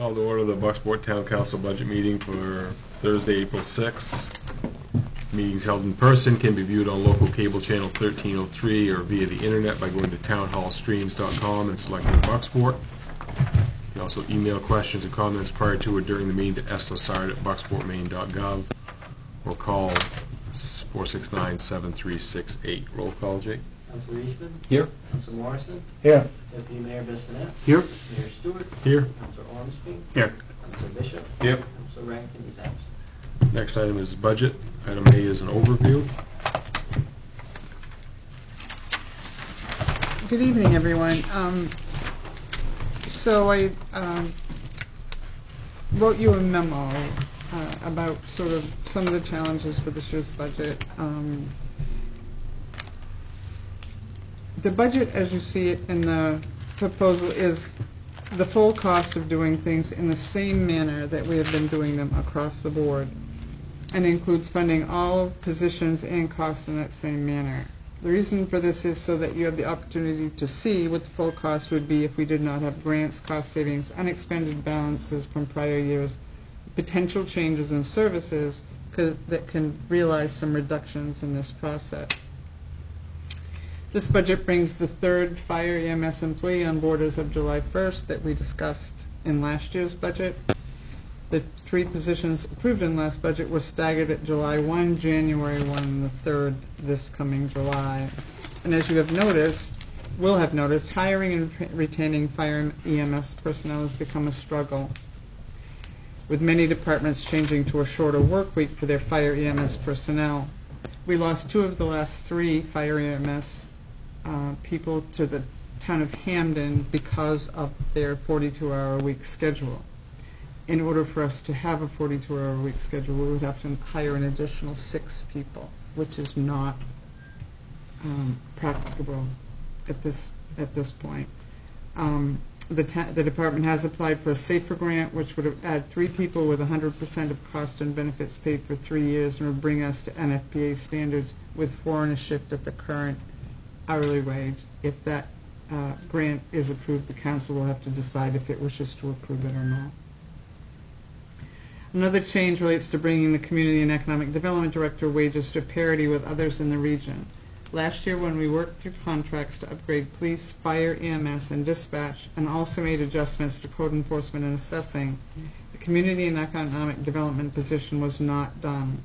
Call to order the Bucksport Town Council budget meeting for Thursday, April 6th. Meetings held in person can be viewed on local cable channel 1303 or via the internet by going to townhallstreams.com and selecting Bucksport. You can also email questions and comments prior to or during the meeting to slsard@bucksportmaine.gov or call 469-7368. Roll call, Jake. Councilor Eastman? Here. Councilor Morrison? Here. Deputy Mayor Bissonnette? Here. Mayor Stewart? Here. Councilor Ormsby? Here. Councilor Bishop? Here. Councilor Rankin is absent. Next item is budget. Item A is an overview. Good evening, everyone. So I wrote you a memo about sort of some of the challenges for this year's budget. The budget, as you see it in the proposal, is the full cost of doing things in the same manner that we have been doing them across the board, and includes funding all positions and costs in that same manner. The reason for this is so that you have the opportunity to see what the full cost would be if we did not have grants, cost savings, unexpended balances from prior years, potential changes in services that can realize some reductions in this process. This budget brings the third fire EMS employee on board as of July 1st that we discussed in last year's budget. The 3 positions approved in last budget were staggered at July 1, January 1, and the 3rd this coming July. And as you have noticed, will have noticed, hiring and retaining fire EMS personnel has become a struggle, with many departments changing to a shorter work week for their fire EMS personnel. We lost 2 of the last 3 fire EMS people to the town of Hamden because of their 42-hour-a-week schedule. In order for us to have a 42-hour-a-week schedule, we would have to hire an additional 6 people, which is not practicable at this point. The department has applied for a SAFER grant, which would add 3 people with 100% of cost and benefits paid for 3 years, and would bring us to NFPA standards with 4 and a shift at the current hourly wage. If that grant is approved, the council will have to decide if it wishes to approve it or not. Another change relates to bringing the Community and Economic Development Director wages to parity with others in the region. Last year, when we worked through contracts to upgrade police, fire, EMS, and dispatch, and also made adjustments to code enforcement and assessing, the Community and Economic Development position was not done.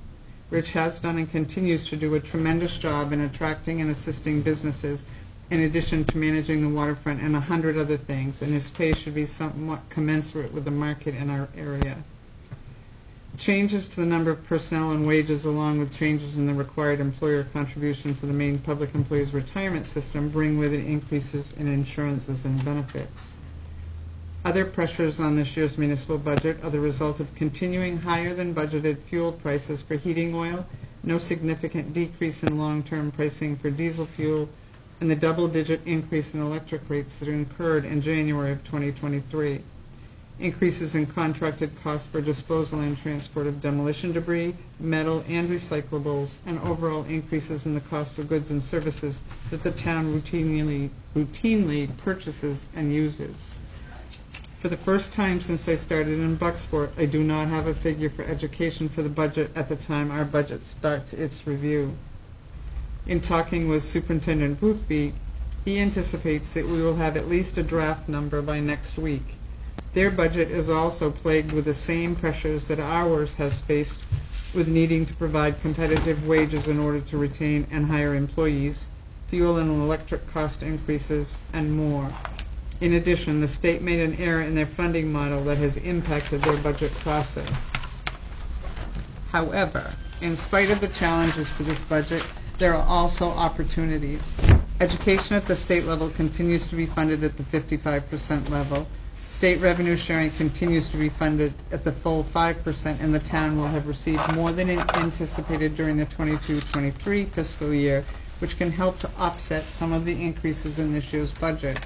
Rich has done and continues to do a tremendous job in attracting and assisting businesses, in addition to managing the waterfront and 100 other things, and his pay should be somewhat commensurate with the market in our area. Changes to the number of personnel and wages, along with changes in the required employer contribution for the Maine Public Employees Retirement System, bring with it increases in insurances and benefits. Other pressures on this year's municipal budget are the result of continuing higher than budgeted fuel prices for heating oil, no significant decrease in long-term pricing for diesel fuel, and the double-digit increase in electric rates that incurred in January of 2023. Increases in contracted costs for disposal and transport of demolition debris, metal, and recyclables, and overall increases in the cost of goods and services that the town routinely purchases and uses. For the first time since I started in Bucksport, I do not have a figure for education for the budget at the time our budget starts its review. In talking with Superintendent Boothby, he anticipates that we will have at least a draft number by next week. Their budget is also plagued with the same pressures that ours has faced, with needing to provide competitive wages in order to retain and hire employees, fuel and electric cost increases, and more. In addition, the state made an error in their funding model that has impacted their budget process. However, in spite of the challenges to this budget, there are also opportunities. Education at the state level continues to be funded at the 55% level. State revenue sharing continues to be funded at the full 5%, and the town will have received more than anticipated during the 22-23 fiscal year, which can help to offset some of the increases in this year's budget.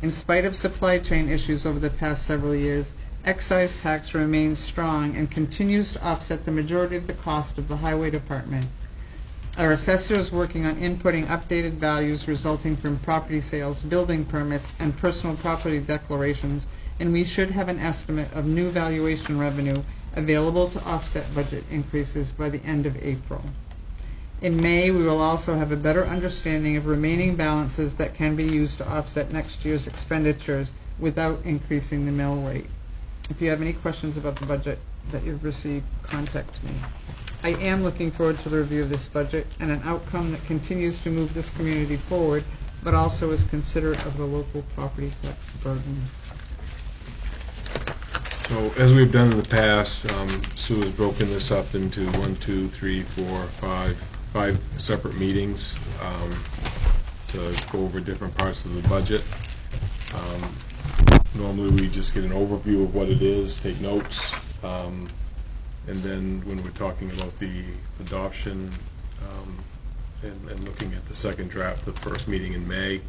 In spite of supply chain issues over the past several years, excise tax remains strong and continues to offset the majority of the cost of the highway department. Our assessor is working on inputting updated values resulting from property sales, building permits, and personal property declarations and we should have an estimate of new valuation revenue available to offset budget increases by the end of April. In May, we will also have a better understanding of remaining balances that can be used to offset next year's expenditures without increasing the mill rate. If you have any questions about the budget that you've received, contact me. I am looking forward to the review of this budget and an outcome that continues to move this community forward, but also is considerate of the local property tax burden. So, as we've done in the past, Sue has broken this up into 5 separate meetings to go over different parts of the budget. Normally, we just get an overview of what it is, take notes, and then when we're talking about the adoption and looking at the second draft, the first meeting in May,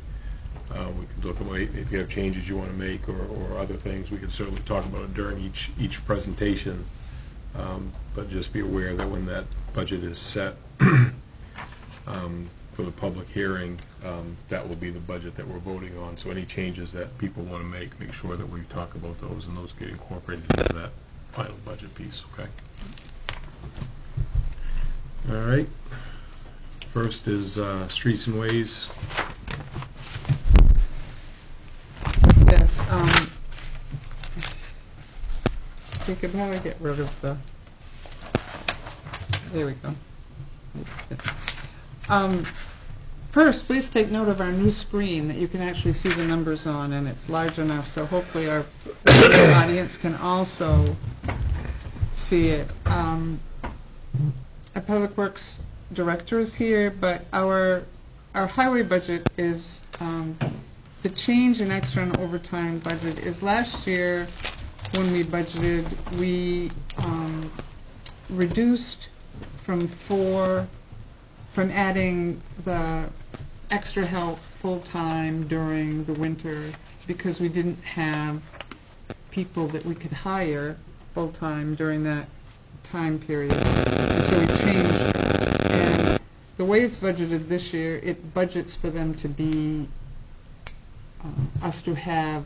we could look at if you have changes you want to make or other things. We could certainly talk about it during each presentation, but just be aware that when that budget is set for the public hearing, that will be the budget that we're voting on. So any changes that people want to make sure that we talk about those and those get incorporated into that final budget piece, okay? All right. First is Streets and Ways. Yes, Jacob, how do I get rid of the, there we go. First, please take note of our new screen that you can actually see the numbers on, and it's large enough so hopefully our audience can also see it. Our Public Works Director is here, but our highway budget is, the change in extra and overtime budget is last year when we budgeted, we reduced from adding the extra help full-time during the winter because we didn't have people that we could hire full-time during that time period. And so we changed, and the way it's budgeted this year, it budgets for them to be, us to have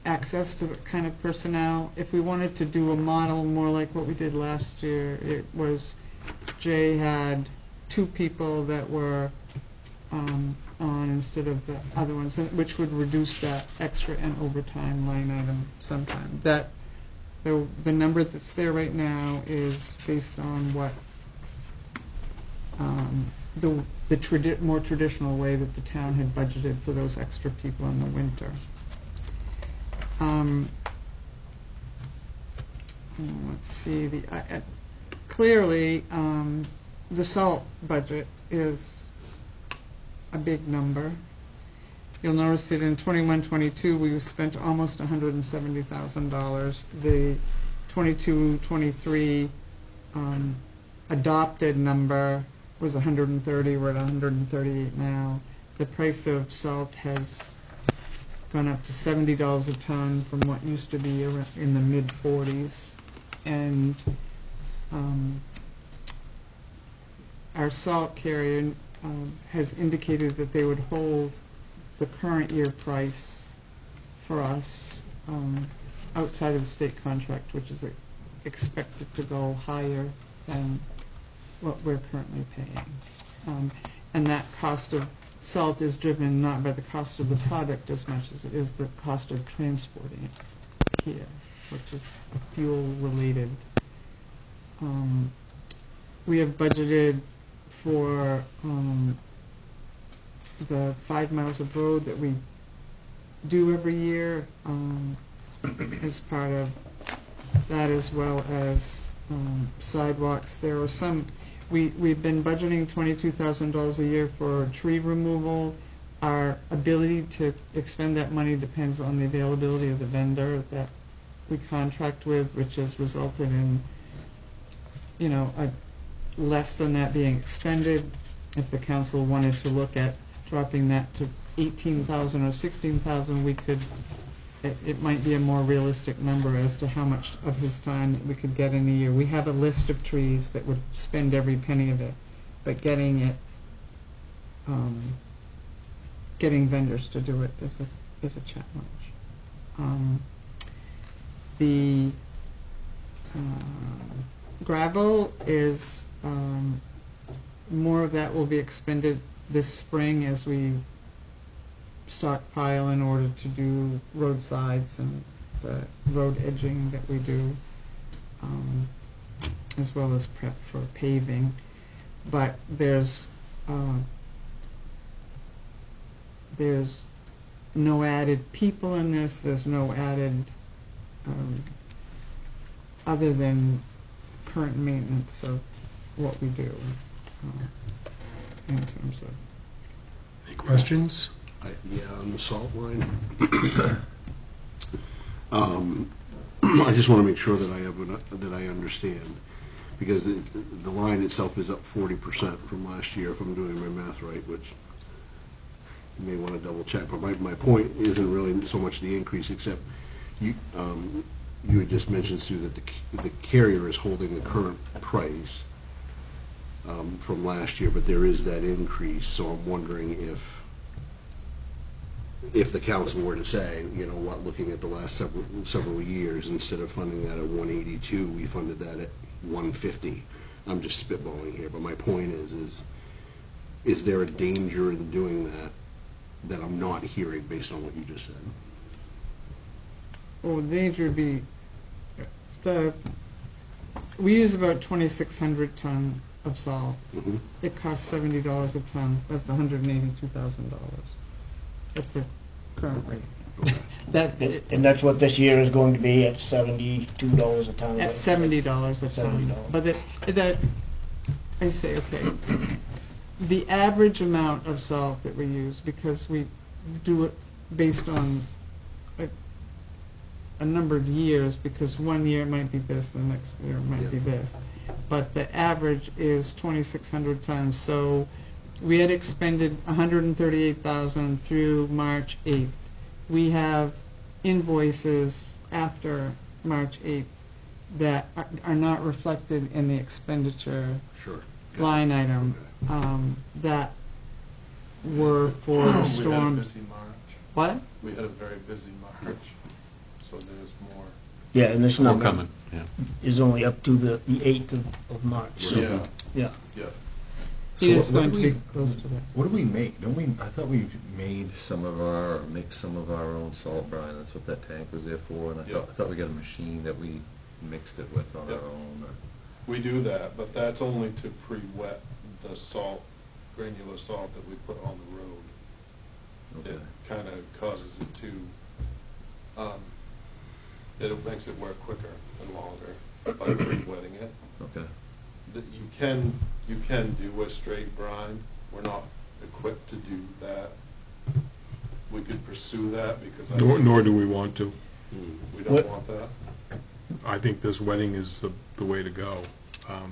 access to the kind of personnel. If we wanted to do a model more like what we did last year, it was Jay had 2 people that were on instead of the other ones, which would reduce that extra and overtime line item sometime. That the number that's there right now is based on what the more traditional way that the town had budgeted for those extra people in the winter. Let's see. Clearly, the salt budget is a big number. You'll notice that in 21-22 we spent almost $170,000. The 22-23 adopted number was 130. We're at 138 now. The price of salt has gone up to $70 a ton from what used to be in the mid-40s, and our salt carrier has indicated that they would hold the current year price for us outside of the state contract, which is expected to go higher than what we're currently paying. And that cost of salt is driven not by the cost of the product as much as it is the cost of transporting it here, which is fuel related. We have budgeted for the 5 miles of road that we do every year as part of that, as well as sidewalks. There are some, we've been budgeting $22,000 a year for tree removal. Our ability to expend that money depends on the availability of the vendor that we contract with, which has resulted in, less than that being expended. If the council wanted to look at dropping that to $18,000 or $16,000, we could. It might be a more realistic number as to how much of his time that we could get in a year. We have a list of trees that would spend every penny of it, but getting vendors to do it is a challenge. The gravel is, more of that will be expended this spring as we stockpile in order to do roadsides and the road edging that we do, as well as prep for paving. But there's no added people in this, there's no added, other than current maintenance of what we do, in terms of. Any questions? Yeah, on the salt line. I just want to make sure that I understand, because the line itself is up 40% from last year, if I'm doing my math right, which you may want to double check. But my point isn't really so much the increase, except you had just mentioned, Sue, that the carrier is holding the current price from last year, but there is that increase. So I'm wondering if the council were to say, you know what, looking at the last several years, instead of funding that at 182, we funded that at 150. I'm just spitballing here, but my point is there a danger in doing that I'm not hearing based on what you just said? Well, the danger would be, we use about 2,600 ton of salt. Mhm. It costs $70 a ton. That's $182,000 at the current rate. And that's what this year is going to be, at $72 a ton. At $70 a ton. $70. But I say, okay, the average amount of salt that we use, because we do it based on a number of years, because one year it might be this, the next year it might be this. But the average is 2,600 tons. So we had expended $138,000 through March 8th. We have invoices after March 8th that are not reflected in the expenditure Sure. line item, that were for the We had a storm. busy March. What? We had a very busy March, so there's more. Yeah, and this More number coming, yeah. is only up to the 8th of March. So, Yeah, yeah. yeah. He is what going do to be we- close to that. What do we make? Don't we, I thought we made some of our, or make some of our own salt brine, that's what that tank was there for, and I Yeah. thought we got a machine that we mixed it with on Yeah. our own, or. We do that, but that's only to pre-wet the salt, granular salt that we put on the road. Okay. It kind of causes it to, it makes it work quicker and longer by pre-wetting it. Okay. You can do a straight brine. We're not equipped to do that. We could pursue that because Nor do we want to. we don't What- want that. I think this wedding is the way to go.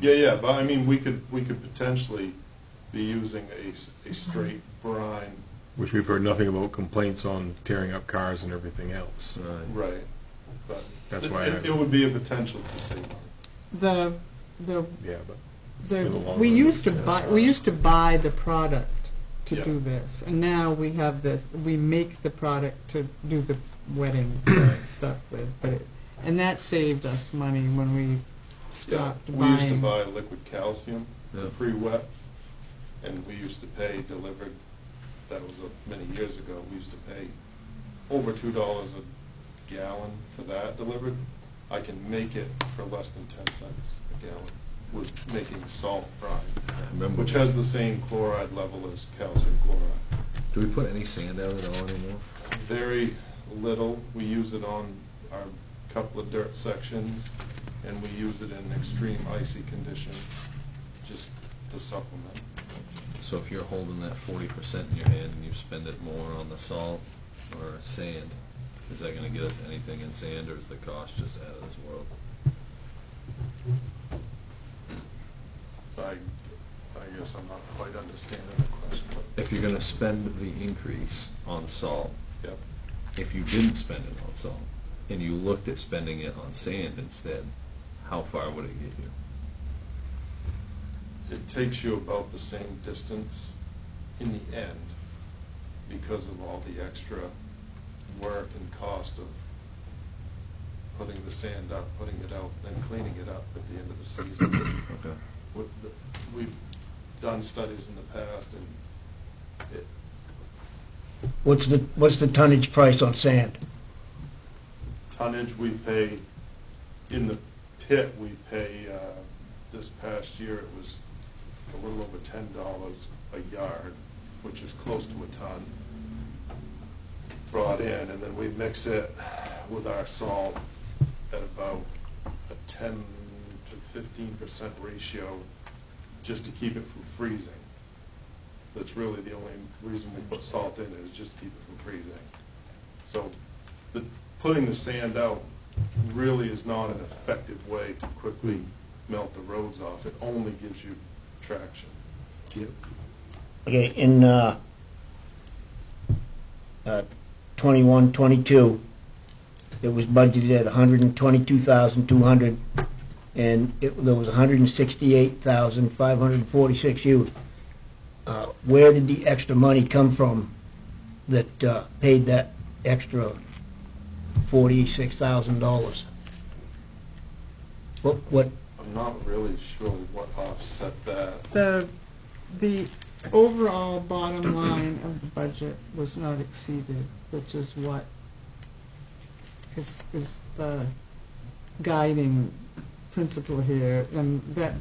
Yeah, but I mean, we could potentially be using a straight brine. Which we've heard nothing about complaints on tearing up cars and everything else. Right. Right. But That's why it would be a potential to save money. The Yeah, but The, in the long we run, used to yeah. buy the product to Yeah. do this, and now we have this. We make the product to do the wedding stuff with, and that saved us money when we stopped We buying. used to buy liquid calcium Yeah. to pre-wet, and we used to pay delivered, that was many years ago, we used to pay over $2 a gallon for that delivered. I can make it for less than 10 cents a gallon with making salt brine, I remember. which has the same chloride level as calcium chloride. Do we put any sand out at all anymore? Very little. We use it on our couple of dirt sections, and we use it in extreme icy conditions, just to supplement. So if you're holding that 40% in your hand and you spend it more on the salt or sand, is that gonna get us anything in sand, or is the cost just out of this world? I guess I'm not quite understanding the question, but, If you're gonna spend the increase on salt, yep. if you didn't spend it on salt, and you looked at spending it on sand instead, how far would it get you? It takes you about the same distance in the end because of all the extra work and cost of putting the sand up, putting it out, then cleaning it up at the end of the season. Okay. We've done studies in the past, and it, What's the tonnage price on sand? tonnage we pay, in the pit, we pay, this past year, it was a little over $10 a yard, which is close to a ton, brought in, and then we mix it with our salt at about a 10 to 15% ratio, just to keep it from freezing. That's really the only reason we put salt in it, is just to keep it from freezing. So putting the sand out really is not an effective way to quickly melt the roads off. It only gives you traction. Yep. Okay, in 21, 22, it was budgeted at 122,200, and there was 168,546 used. Where did the extra money come from that paid that extra $46,000? What? I'm not really sure what offset that. The overall bottom line of the budget was not exceeded, which is what is the guiding principle here. And that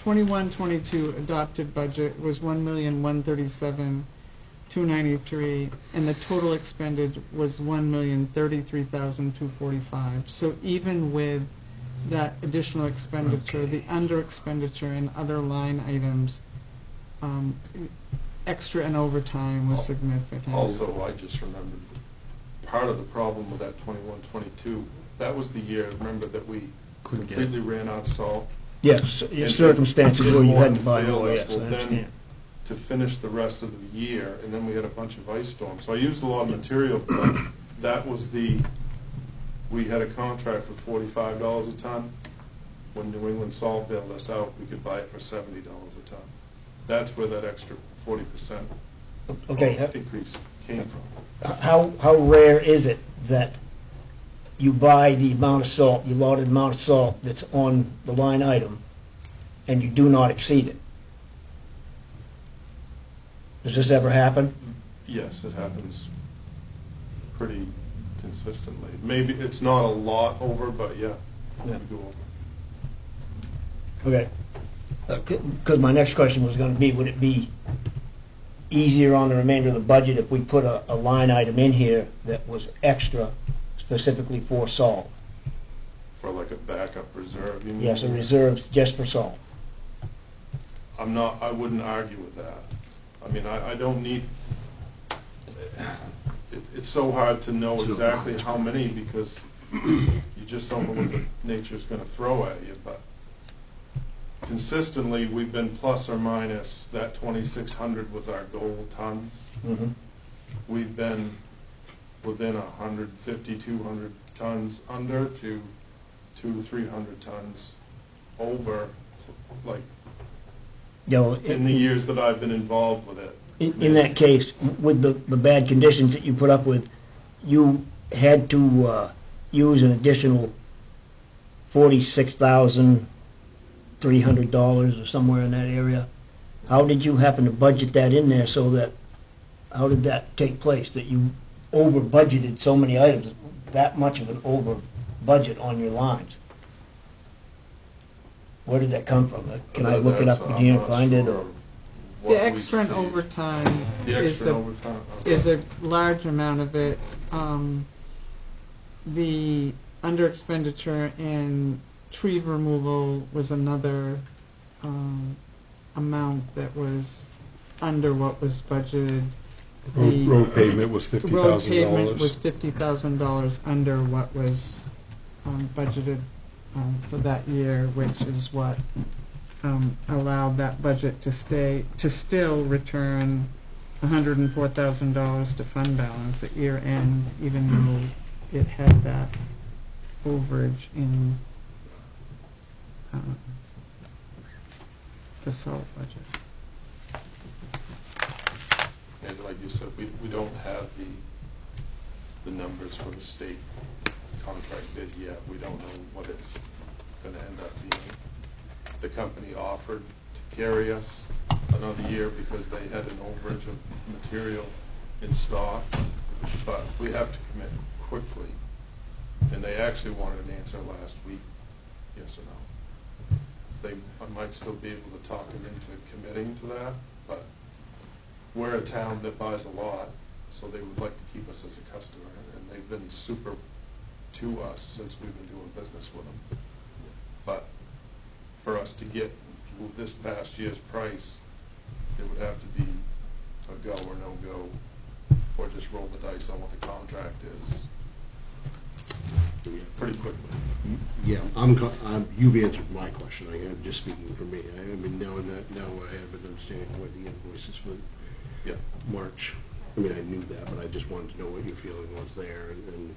21-22 adopted budget was $1,137,293, and the total expended was $1,033,245. So even with that additional expenditure, the under expenditure in other line items, extra and overtime was significant. Also, I just remembered, part of the problem with that 21-22, that was the year, remember, that we Couldn't get completely ran out of salt. Yes, And circumstances didn't where you had want to buy fail more, us. yes, I Well, then, understand. to finish the rest of the year, and then we had a bunch of ice storms. So I used a lot of material, but that was we had a contract for $45 a ton. When New England Salt bailed us out, we could buy it for $70 a ton. That's where that extra 40% Okay, increase came from. how rare is it that you buy the amount of salt, the allotted amount of salt that's on the line item, and you do not exceed it? Does this ever happen? Yes, it happens pretty consistently. Maybe it's not a lot over, but yeah, we Yeah. go over. Okay. Because my next question was going to be, would it be easier on the remainder of the budget if we put a line item in here that was extra specifically for salt? For like a backup reserve, you mean? Yes, a reserve just for salt. I wouldn't argue with that. I mean, I don't need, it's so hard to know exactly how many, because you just don't know what the nature's gonna throw at you, but consistently, we've been plus or minus, that 2,600 was our goal tons. Mhm. We've been within 150, 200 tons under to 200-300 tons over, like, You know, in the years that I've been involved with it. in that case, with the bad conditions that you put up with, you had to use an additional $46,300 or somewhere in that area. How did you happen to budget that in there how did that take place, that you over budgeted so many items, that much of an over budget on your lines? Where did that come from? Can I look it up in here and find it? Or? The extra and overtime The extra and overtime. okay. is a large amount of it. The under expenditure in tree removal was another amount that was under what was budgeted. The Road pavement was road pavement was $50,000. $50,000 under what was budgeted for that year, which is what allowed that budget to still return $104,000 to fund balance at year end, even though it had that overage in the salt budget. And like you said, we don't have the numbers for the state contract bid yet. We don't know what it's gonna end up being. The company offered to carry us another year because they had an overage of material in stock, but we have to commit quickly. And they actually wanted an answer last week, yes or no. So I might still be able to talk them into committing to that, but we're a town that buys a lot, so they would like to keep us as a customer, and they've been super to us since we've been doing business with them. But for us to get this past year's price, it would have to be a go or no go, or just roll the dice on what the contract is pretty quickly. Yeah, you've answered my question. I'm just speaking for me. I mean, now I have an understanding of what the invoices for Yeah. March. I mean, I knew that, but I just wanted to know what your feeling was there, and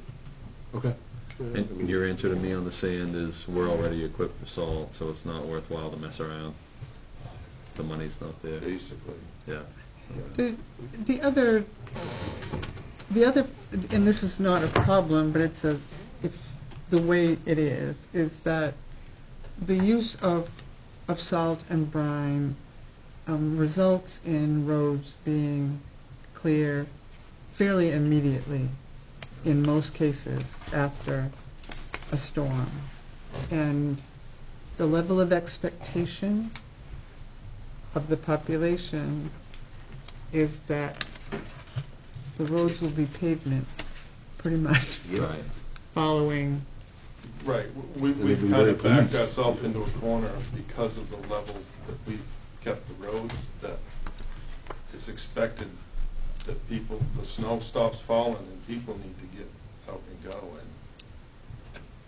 okay. I mean, And your answer to me on the sand is, we're already equipped for salt, so it's not worthwhile to mess around. The money's not there. Basically. Yeah. The other, and this is not a problem, but it's the way it is that the use of salt and brine results in roads being clear fairly immediately, in most cases, after a storm. And the level of expectation of the population is that the roads will be pavement pretty much Yeah. Right. following. Right, they've we've been kind very of backed pleased. ourselves into a corner because of the level that we've kept the roads, that it's expected that people, the snow stops falling and people need to get out and go.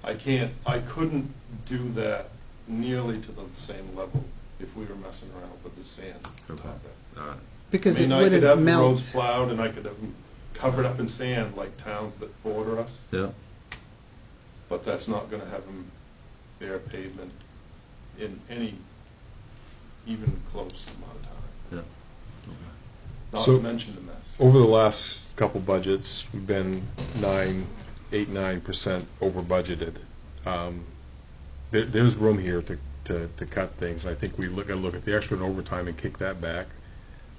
And I couldn't do that nearly to the same level if we were messing around with the sand Okay. topic. All right. Because I mean, it I could wouldn't have the roads melt. plowed and I could have them covered up in sand like towns that border us, Yeah. but that's not gonna have them bare pavement in any even close amount of time. Yeah. Not So- to mention the mess. Over the last couple budgets, we've been 9% over budgeted. There's room here to cut things. I think we gotta look at the extra and overtime and kick that back.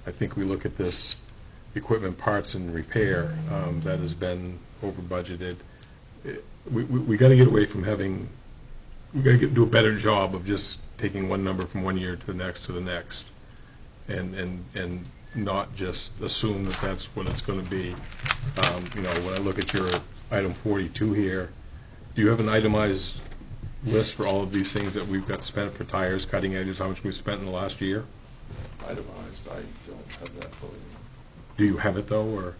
I think we look at this equipment, parts, and repair, that has been over budgeted. We gotta get away from having, we gotta do a better job of just taking one number from one year to the next, and not just assume that that's what it's gonna be. When I look at your item 42 here, do you have an itemized list for all of these things that we've got spent for tires, cutting edges, how much we've spent in the last year? Itemized, I don't have that fully. Do you have it, though, or?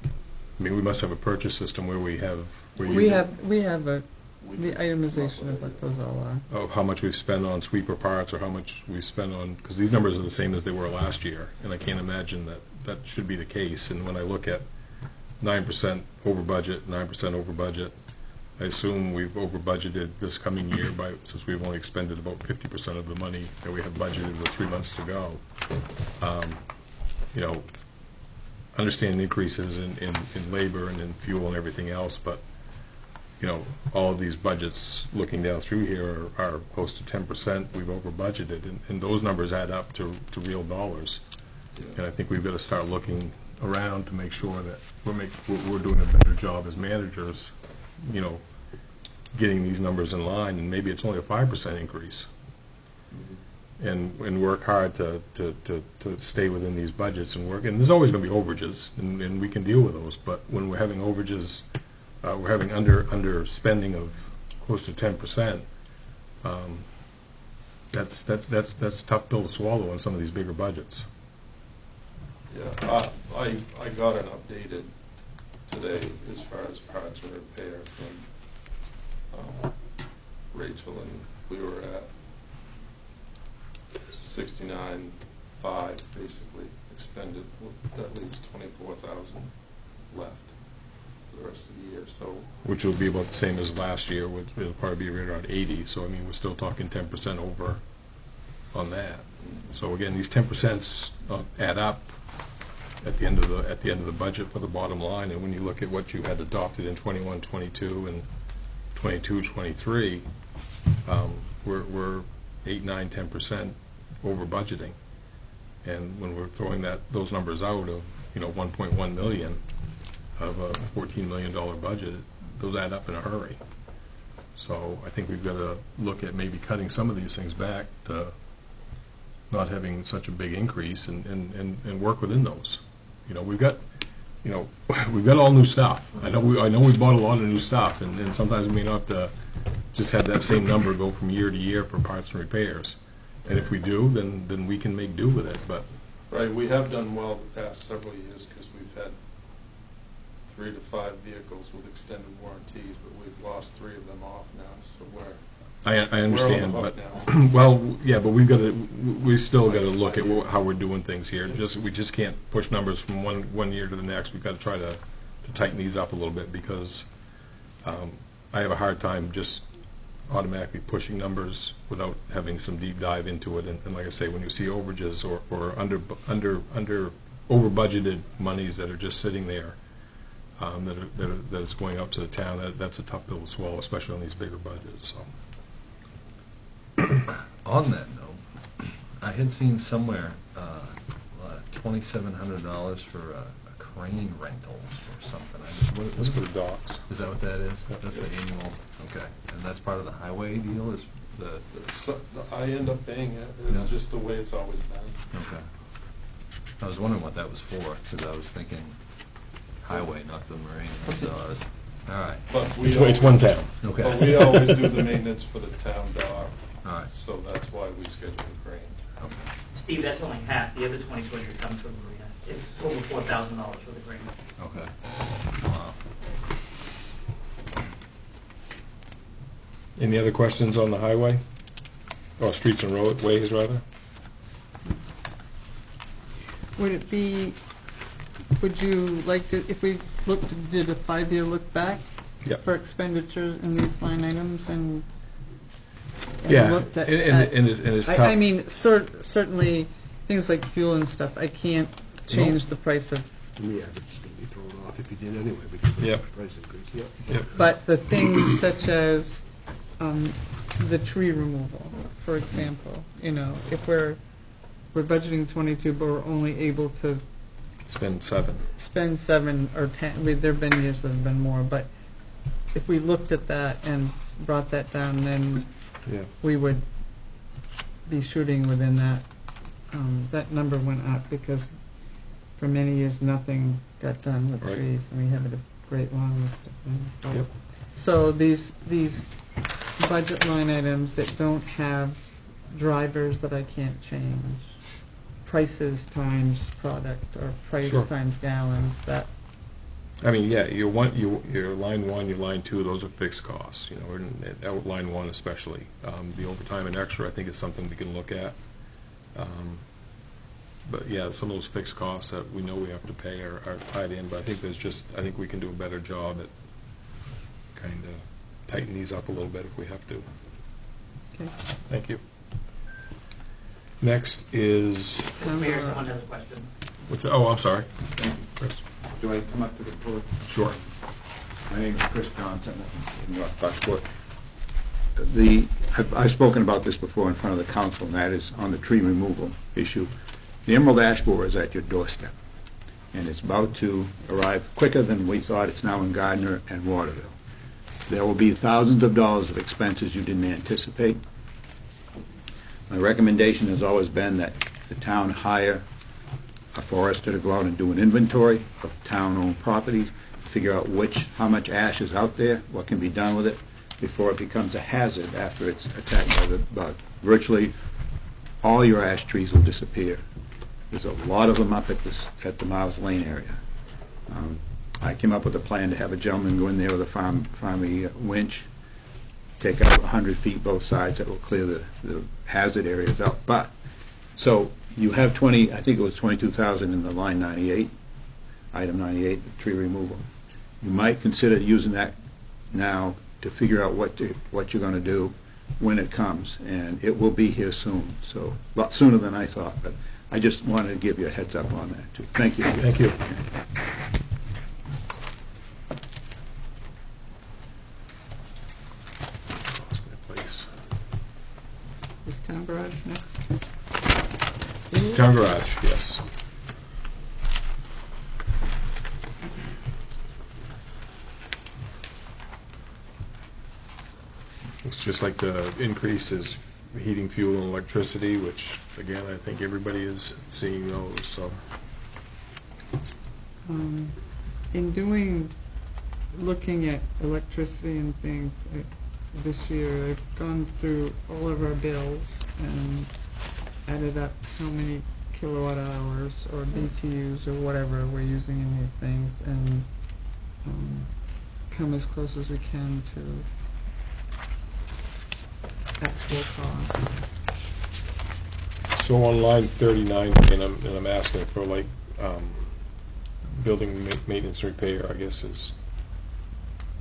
I mean, we must have a purchase system where we have, where you. We have the We can itemization come up of with what it. those all are. Of how much we've spent on sweeper parts, or how much we've spent on, because these numbers are the same as they were last year, and I can't imagine that should be the case. And when I look at 9% over budget, 9% over budget, I assume we've over budgeted this coming year since we've only expended about 50% of the money that we have budgeted with 3 months to go. Understand increases in labor and in fuel and everything else, but all of these budgets, looking down through here, are close to 10% we've over budgeted, and those numbers add up to real dollars. And I think we've got to start looking around to make sure that we're doing a better job as managers, getting these numbers in line, and maybe it's only a 5% increase. And work hard to stay within these budgets and work, and there's always going to be overages, and we can deal with those, but when we're having overages, we're having under spending of close to 10%, that's tough pill to swallow on some of these bigger budgets. Yeah, I got an updated today as far as parts and repair from Rachel, and we were at 69.5 basically expended. That leaves 24,000 left for the rest of the year. So Which will be about the same as last year, which will probably be right around 80, so I mean, we're still talking 10% over on that. So again, these 10% add up, at the end of the budget for the bottom line, and when you look at what you had adopted in 21, 22, and 22, 23, we're 8, 9, 10% over budgeting. And when we're throwing those numbers out of, 1.1 million of a $14 million budget, those add up in a hurry. So I think we've got to look at maybe cutting some of these things back to not having such a big increase and work within those. We've got all new stuff. I know we bought a lot of new stuff, and sometimes we may not just have that same number go from year to year for parts and repairs. And if we do, then we can make do with it. But Right, we have done well the past several years because we've had 3 to 5 vehicles with extended warranties, but we've lost 3 of them off now, so I understand, we're on but the hook now. well, yeah, but we still got to look at how we're doing things here. We just can't push numbers from one year to the next. We've got to try to tighten these up a little bit because I have a hard time just automatically pushing numbers without having some deep dive into it. And like I say, when you see overages or under over budgeted monies that are just sitting there, that is going up to the town, that's a tough pill to swallow, especially on these bigger budgets. So. On that note, I had seen somewhere $2,700 for a crane rental or something. That's for the docks. Is that what that is? That's the annual. Okay, and that's part of the highway deal. Is I end up paying it. It's Yeah. just the way it's always been. okay. I was wondering what that was for because I was thinking highway, not the marine. So I was all right. But It's one town. Okay. But we always do the maintenance for the town dock, All right. so that's why we schedule the crane. Okay. Steve, that's only half. The other 2,200 comes from the marina. It's over $4,000 for the green. Okay. Wow. Any other questions on the highway? Or streets and roadways, rather? Would you like to, if we did a 5-year look back Yep. for expenditures in these line items and Yeah, looked at? and it's tough. I mean, certainly, things like fuel and stuff, I can't change the price of, And the average is going to be thrown off if you did anyway because of the Yep. price increase. Yep. Yep. but the things such as the tree removal, for example, if we're budgeting 22, but we're only able to Spend 7. spend 7 or 10, there've been years that have been more, but if we looked at that and brought that down, then Yeah. we would be shooting within that. That number went up because for many years, nothing got done with Right. trees, and we have a great long list of them. Yep. So these budget line items that don't have drivers that I can't change, prices times product, or price Sure. times gallons, that, I mean, yeah, your line 1, your line 2, those are fixed costs, and line 1 especially. The overtime and extra, I think, is something we can look at. But yeah, some of those fixed costs that we know we have to pay are tied in, but I think we can do a better job at kind of tighten these up a little bit if we have to. okay. Thank you. Next is, Mayor, someone has a question. I'm sorry. Chris. Do I come up to the podium? Sure. My name is Chris Johnson in North Bucksport. I've spoken about this before in front of the council, and that is on the tree removal issue. The Emerald Ash Borer is at your doorstep, and it's about to arrive quicker than we thought. It's now in Gardner and Waterville. There will be thousands of dollars of expenses you didn't anticipate. My recommendation has always been that the town hire a forester to go out and do an inventory of town-owned properties, figure out how much ash is out there, what can be done with it, before it becomes a hazard after it's attacked by the bug. Virtually all your ash trees will disappear. There's a lot of them up at the Miles Lane area. I came up with a plan to have a gentleman go in there with a farmy winch, take out 100 feet both sides, that will clear the hazard areas out. But, so you have I think it was 22,000 in the line 98, item 98, tree removal. You might consider using that now to figure out what you're going to do when it comes, and it will be here soon. So a lot sooner than I thought, but I just wanted to give you a heads up on that, too. Thank you. Thank you. Lost my place. Is town garage next? Town garage, yes. Looks just like the increase is heating, fuel, and electricity, which, again, I think everybody is seeing those, so. In looking at electricity and things this year, I've gone through all of our bills and added up how many kilowatt hours or BTUs or whatever we're using in these things, and come as close as we can to actual costs. So on line 39, and I'm asking for like, building maintenance repair, I guess is,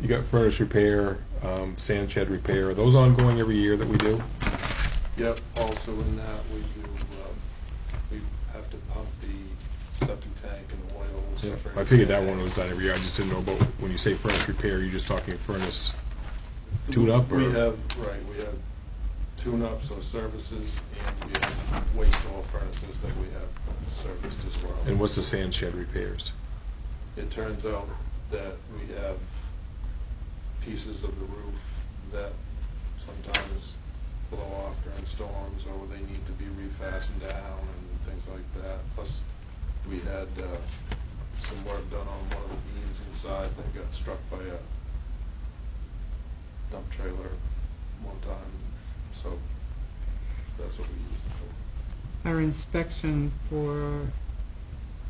you got furnace repair, sand shed repair, are those ongoing every year that we do? Yep, also in that, we do, we have to pump the septic tank and the oils. Yeah, I figured that one was done every year, I just didn't know about, when you say furnace repair, you're just talking furnace tune-up, or? We have tune-ups or services, and we have waste oil furnaces that we have serviced as well. And what's the sand shed repairs? It turns out that we have pieces of the roof that sometimes blow off during storms, or they need to be refastened down and things like that. Plus, we had some work done on one of the beams inside that got struck by a dump trailer one time, so that's what we use it for. Our inspection for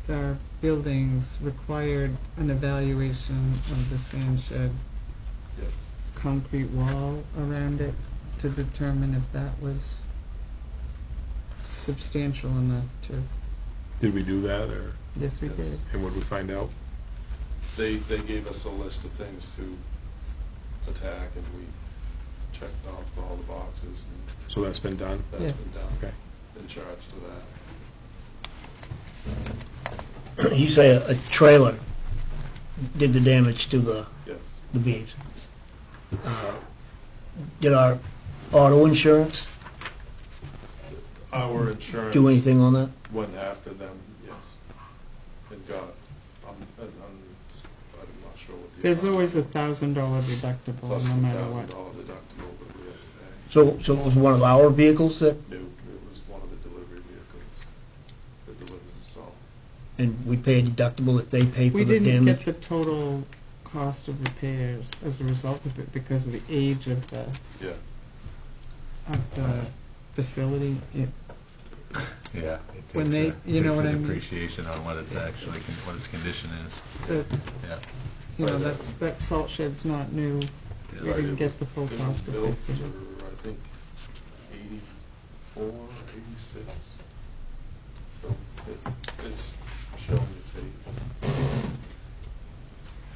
our buildings required an evaluation of the sand shed Yes. concrete wall around it to determine if that was substantial enough to, Did we do that, or, yes, we Yes. did. and what did we find out? They gave us a list of things to attack, and we checked off all the boxes, and So that's been done? that's Yeah. been done. Okay. Been charged to that. You say a trailer did the damage to the Yes. beams. Did our auto insurance Our insurance do anything on that? went after them, yes. It got, I'm not sure what the. There's amount always was. $1,000 deductible, Plus no the matter what. $1,000 deductible that we have to pay. So it was one of our vehicles that, No, it was one of the delivery vehicles that delivers the salt. and we pay a deductible if they pay for We the didn't damage? get the total cost of repairs as a result of it because of the age of the Yeah. facility. Yeah. When they- you know what I mean? Depreciation on what it's actually, what its condition is. The- Yeah. You know, that salt shed's not new. We Right, didn't it get was- the full it was cost of built fixing it. for, I think, 84, 86. So it's showing its age.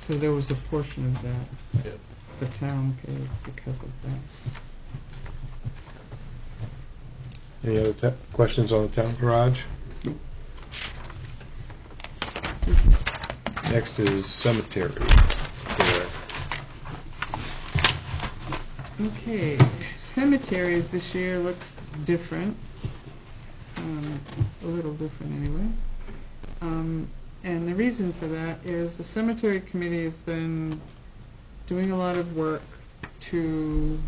So there was a portion of that Yeah. the town paid because of that. Any other questions on the town garage? Next is cemetery. Okay, cemeteries this year looks different, a little different anyway. And the reason for that is the cemetery committee has been doing a lot of work to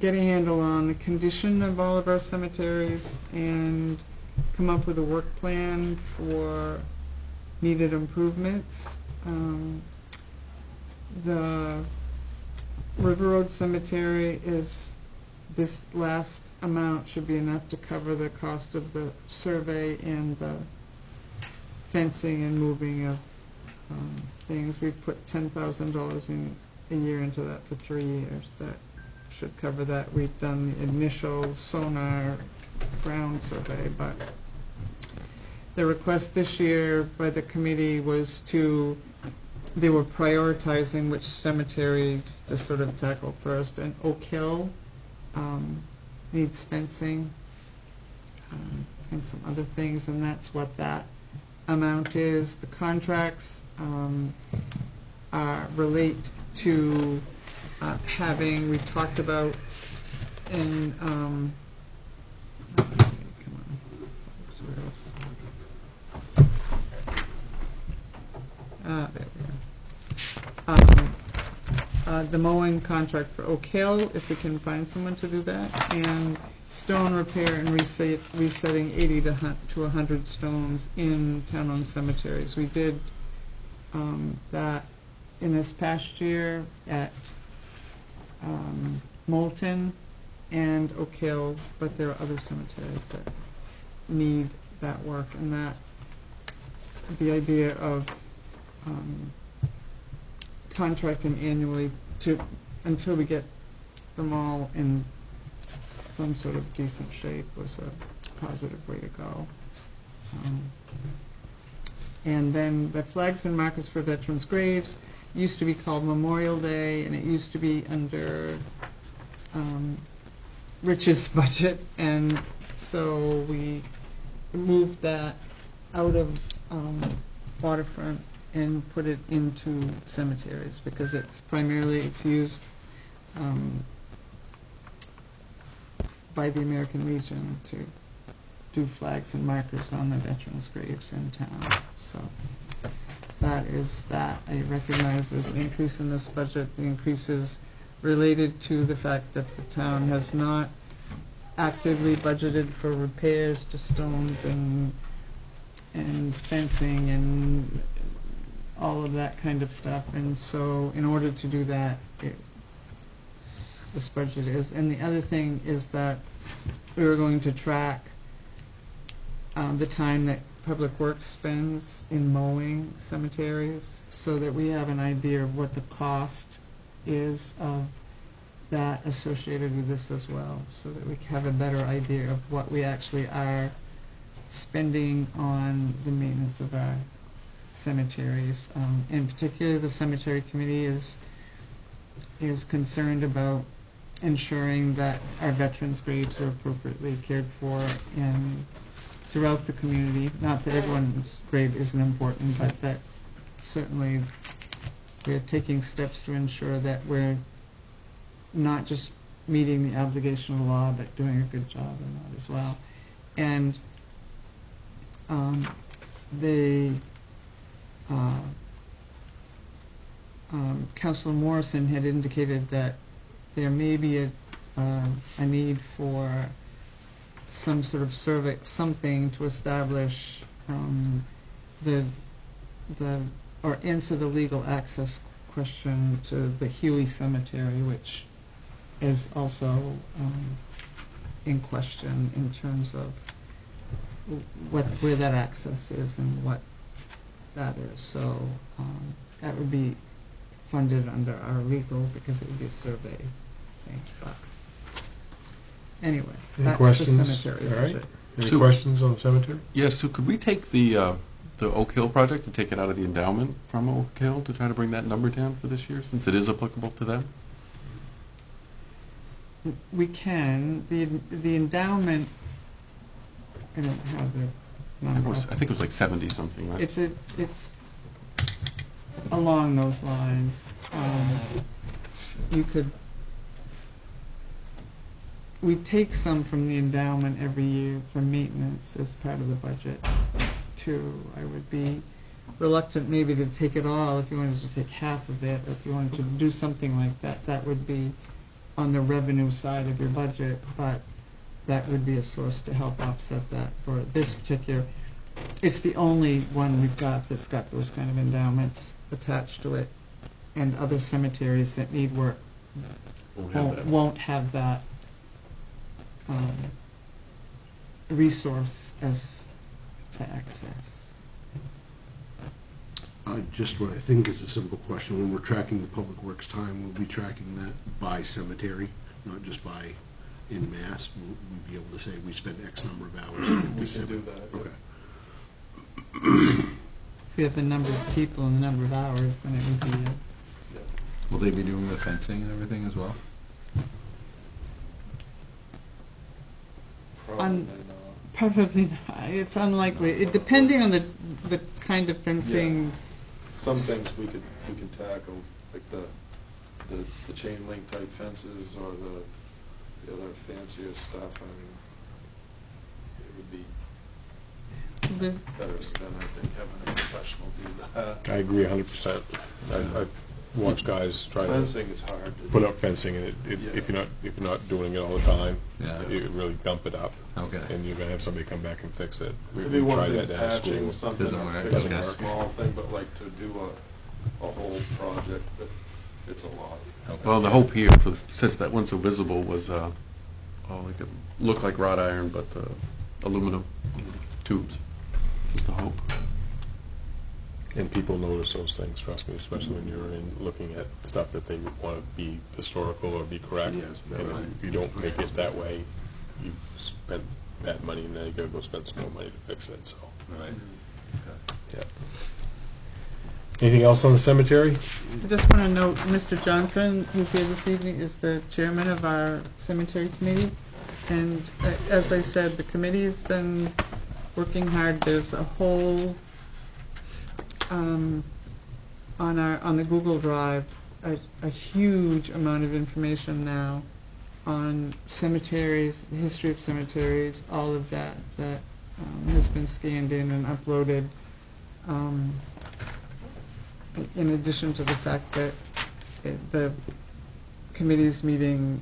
get a handle on the condition of all of our cemeteries and come up with a work plan for needed improvements. The River Road Cemetery is, this last amount should be enough to cover the cost of the survey and the fencing and moving of things. We've put $10,000 in a year into that for 3 years. That should cover that. We've done the initial sonar ground survey, but the request this year by the committee was to, they were prioritizing which cemeteries to sort of tackle first, and Oak Hill needs fencing, and some other things, and that's what that amount is. The contracts relate to having, we talked about in, come on. There we go. The mowing contract for Oak Hill, if we can find someone to do that, and stone repair and resetting 80 to 100 stones in town-owned cemeteries. We did that in this past year at Moulton and Oak Hill, but there are other cemeteries that need that work, and that the idea of contracting annually until we get them all in some sort of decent shape was a positive way to go. And then the flags and markers for veterans' graves used to be called Memorial Day, and it used to be under Rich's budget, and so we moved that out of waterfront and put it into cemeteries, because it's used by the American Legion to do flags and markers on the veterans' graves in town. So that is that. I recognize there's an increase in this budget. The increase is related to the fact that the town has not actively budgeted for repairs to stones and fencing and all of that kind of stuff, and so in order to do that, this budget is. And the other thing is that we were going to track the time that Public Works spends in mowing cemeteries, so that we have an idea of what the cost is of that associated with this as well, so that we have a better idea of what we actually are spending on the maintenance of our cemeteries. In particular, the cemetery committee is concerned about ensuring that our veterans' graves are appropriately cared for and throughout the community. Not that everyone's grave isn't important, but that certainly we're taking steps to ensure that we're not just meeting the obligation of the law, but doing a good job in that as well. And Councilor Morrison had indicated that there may be a need for some sort of survey, something to establish or answer the legal access question to the Huey Cemetery, which is also in question in terms of where that access is and what that is. So that would be funded under our legal, because it would be a survey thing. But anyway, Any that's questions? the cemetery All right. budget. Any So- questions on cemetery? Yeah, so could we take the Oak Hill project and take it out of the endowment from Oak Hill to try to bring that number down for this year, since it is applicable to them? We can. The endowment, I don't have the number. I think it was like 70-something. It's along those lines. We take some from the endowment every year for maintenance as part of the budget too. I would be reluctant maybe to take it all. If you wanted to take half of it, or if you wanted to do something like that, that would be on the revenue side of your budget, but that would be a source to help offset that for this particular. It's the only one we've got that's got those kind of endowments attached to it, and other cemeteries that need work won't have that resource as to access. Just what I think is a simple question, when we're tracking the Public Works time, we'll be tracking that by cemetery, not just by in mass. We'll be able to say we spent X number of hours. We can do that. yeah. Okay. If we have the number of people and the number of hours, then it would be Will they be doing the fencing and everything as well? Probably not. It's unlikely. Depending on the kind of fencing. Some things we can tackle, like the chain link type fences or the other fancier stuff. I mean, it would be better spent, I think, having a professional do that. I agree 100%. I watch guys try to Fencing is hard to put do. up fencing, and Yeah. if you're not doing it all the time, Yeah. it really gump it up. Okay. And you're gonna have somebody come back and fix it. Maybe We one tried thing, that down at patching school. something, Doesn't or work. fixing a Doesn't work. small thing, but like to do a whole project, but it's a lot. Well, the hope here, since that one's so visible, was, it looked like wrought iron, but aluminum tubes was the hope. And people notice those things, trust me, especially when you're looking at stuff that they want to be historical or be correct. Yes, And right. if you don't make it that way, you've spent that money, and then you gotta go spend some more money to fix it, so, Right. yeah. Anything else on the cemetery? I just want to note, Mr. Johnson, who's here this evening, is the chairman of our cemetery committee. And as I said, the committee's been working hard. There's a whole, on the Google Drive, a huge amount of information now on cemeteries, the history of cemeteries, all of that has been scanned in and uploaded. In addition to the fact that the committee's meeting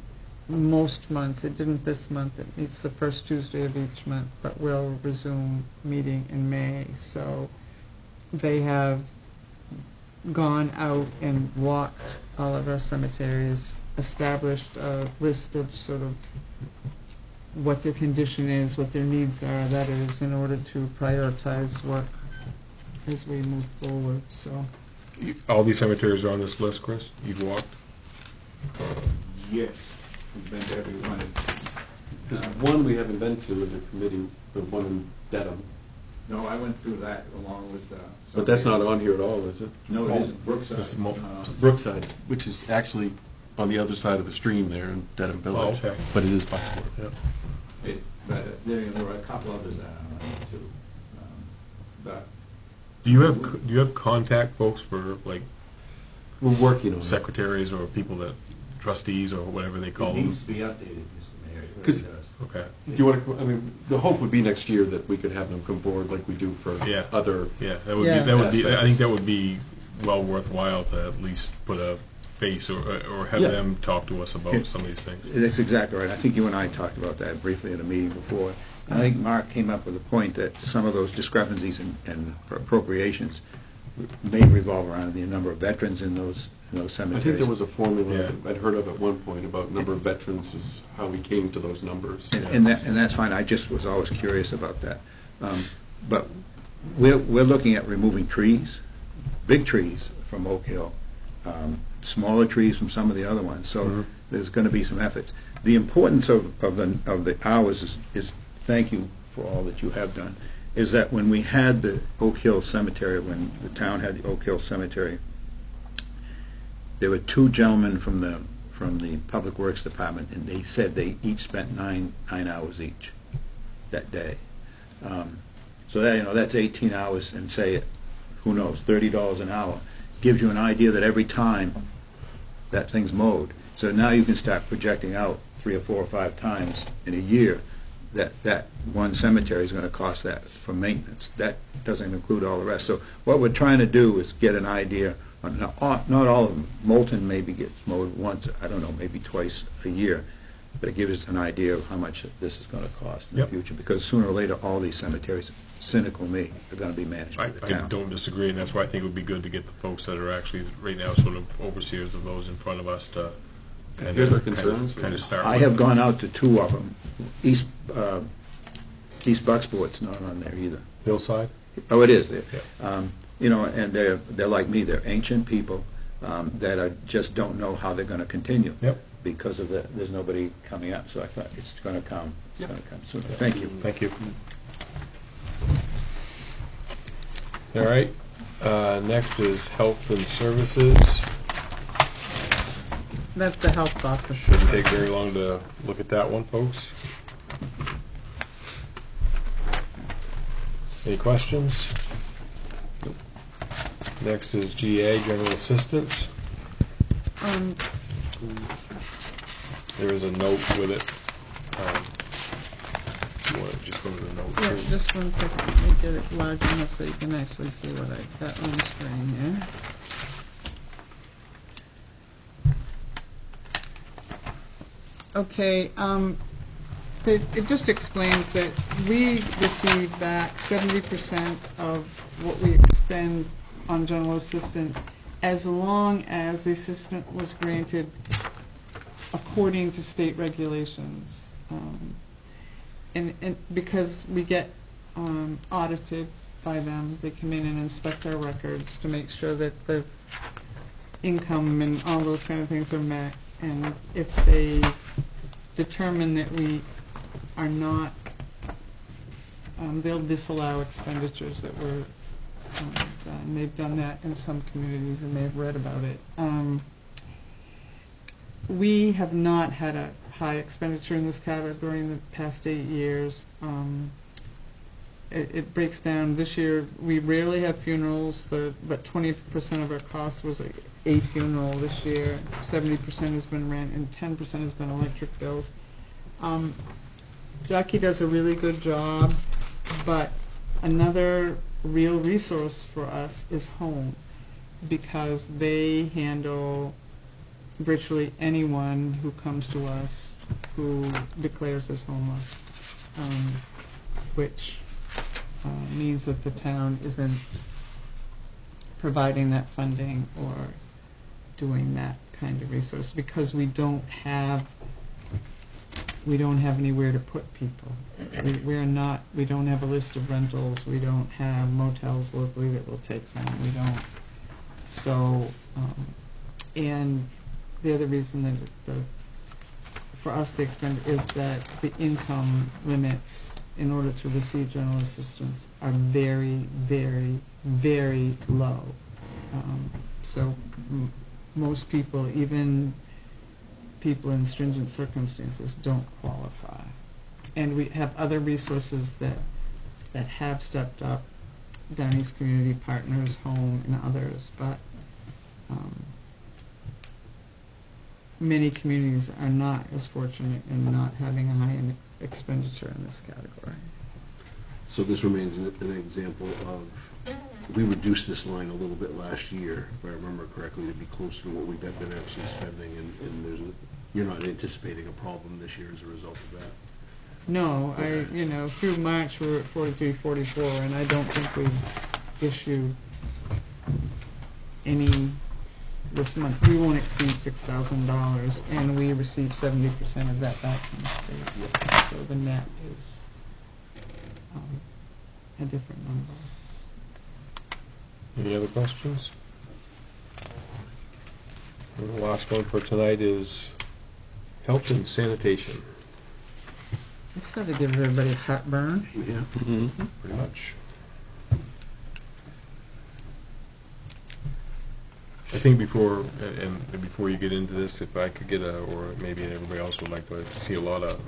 most months, it didn't this month, it meets the first Tuesday of each month, but will resume meeting in May. So they have gone out and walked all of our cemeteries, established a list of sort of what their condition is, what their needs are, that is, in order to prioritize work as we move forward, so. All these cemeteries are on this list, Chris? You've walked? Yes, we've been to every one. There's one we haven't been to as a committee, the one in Dedham. No, I went through that along with. But that's not on here at all, is it? No, it isn't. Brookside. This is mo- Brookside, which is actually on the other side of the stream there in Dedham Village. okay. But it is Bucksport. But there were a couple others that I went to. But Do you have contact folks for, like, We're working on it. secretaries or people that, trustees or whatever they call it them? needs to be updated, Mr. Mayor. It really 'Cause- does. Okay. Do you want to, I mean, the hope would be next year that we could have them come forward like we do for Yeah. other. Yeah, I Yeah. think Aspects. that would be well worthwhile to at least put a face or have Yeah. them talk to us about some of these things. That's exactly right. I think you and I talked about that briefly at a meeting before. And I think Mark came up with a point that some of those discrepancies in appropriations may revolve around the number of veterans in those I cemeteries. think there was a formula Yeah. I'd heard of at one point about number of veterans is how we came to those numbers. And that's fine, I just was always curious about that. But we're looking at removing trees, big trees from Oak Hill, smaller trees from some of the other ones, so there's going to be some efforts. The importance of the hours is, thank you for all that you have done, is that when we had the Oak Hill Cemetery, when the town had the Oak Hill Cemetery, there were two gentlemen from the Public Works Department, and they said they each spent nine hours each that day. So that, that's 18 hours, and say, who knows, $30 an hour. Gives you an idea that every time that thing's mowed. So now you can start projecting out 3 or 4 or 5 times in a year that one cemetery is going to cost that for maintenance. That doesn't include all the rest. So what we're trying to do is get an idea. Not all of them. Moulton maybe gets mowed once, I don't know, maybe twice a year. But it gives us an idea of how much this is going to cost in Yep. the future. Because sooner or later, all these cemeteries, cynical me, are going to be managed by the I town. don't disagree, and that's why I think it would be good to get the folks that are actually, right now, sort of overseers of those in front of us to Hear their concerns. kind of start. I with. have gone out to 2 of them. East Bucksport's not on there either. Hillside? Oh, it is there. Yeah. And they're like me. They're ancient people that just don't know how they're going to continue. Yep. Because of there's nobody coming up. So I thought it's going to come. It's going to come soon. Thank you. Thank you. All right, next is health and services. That's the health officer. Shouldn't take very long to look at that one, folks. Any questions? Next is GA, General Assistance. There is a note with it. You want to just go to the note? Yeah, too? just one second, let me get it large enough so you can actually see what I got on the screen here. Okay, it just explains that we receive back 70% of what we expend on general assistance as long as the assistant was granted according to state regulations. And because we get audited by them, they come in and inspect our records to make sure that the income and all those kind of things are met. And if they determine that we are not, they'll disallow expenditures that were done. They've done that in some communities, and they've read about it. We have not had a high expenditure in this category in the past 8 years. It breaks down. This year, we rarely have funerals, but 20% of our cost was a funeral this year. 70% has been rent, and 10% has been electric bills. Jackie does a really good job, but another real resource for us is home, because they handle virtually anyone who comes to us who declares us homeless, which means that the town isn't providing that funding or doing that kind of resource, because we don't have anywhere to put people. We don't have a list of rentals. We don't have motels locally that will take them. We don't. So, and the other reason that for us the expense is that the income limits in order to receive general assistance are very, very, very low. So most people, even people in stringent circumstances, don't qualify. And we have other resources that have stepped up, Down East Community Partners, Home, and others, but many communities are not as fortunate in not having a high expenditure in this category. So this remains an example of, we reduced this line a little bit last year, if I remember correctly, to be closer to what we've been actually spending, and you're not anticipating a problem this year as a result of that? No, through March we're at 43, 44, and I don't think we've issued any this month. We won't exceed $6,000, and we receive 70% of that back from the state. So the net is a different number. Any other questions? And the last one for tonight is health and sanitation. This sort of gives everybody heartburn. Yeah. Pretty much. I think before you get into this, if I could get or maybe everybody else would like to see a lot of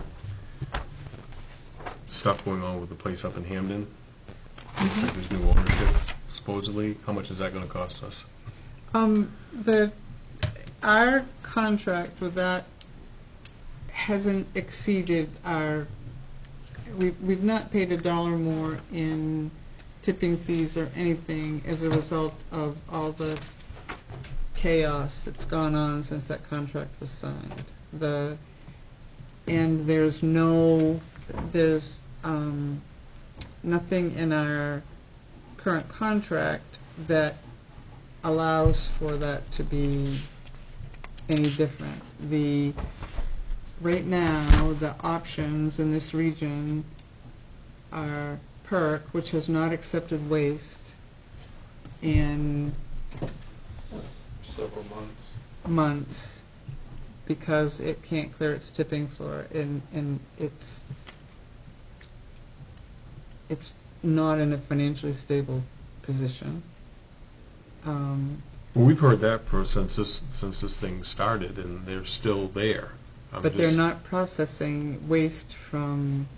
stuff going on with the place up in Hamden. Looks like there's new ownership, supposedly. How much is that going to cost us? Our contract with that hasn't exceeded our. We've not paid $1 more in tipping fees or anything as a result of all the chaos that's gone on since that contract was signed. And there's nothing in our current contract that allows for that to be any different. Right now, the options in this region are PERC, which has not accepted waste in Several months because it can't clear its tipping floor, and it's not in a financially stable position. Well, we've heard that since this thing started, and they're still there. But they're not processing waste from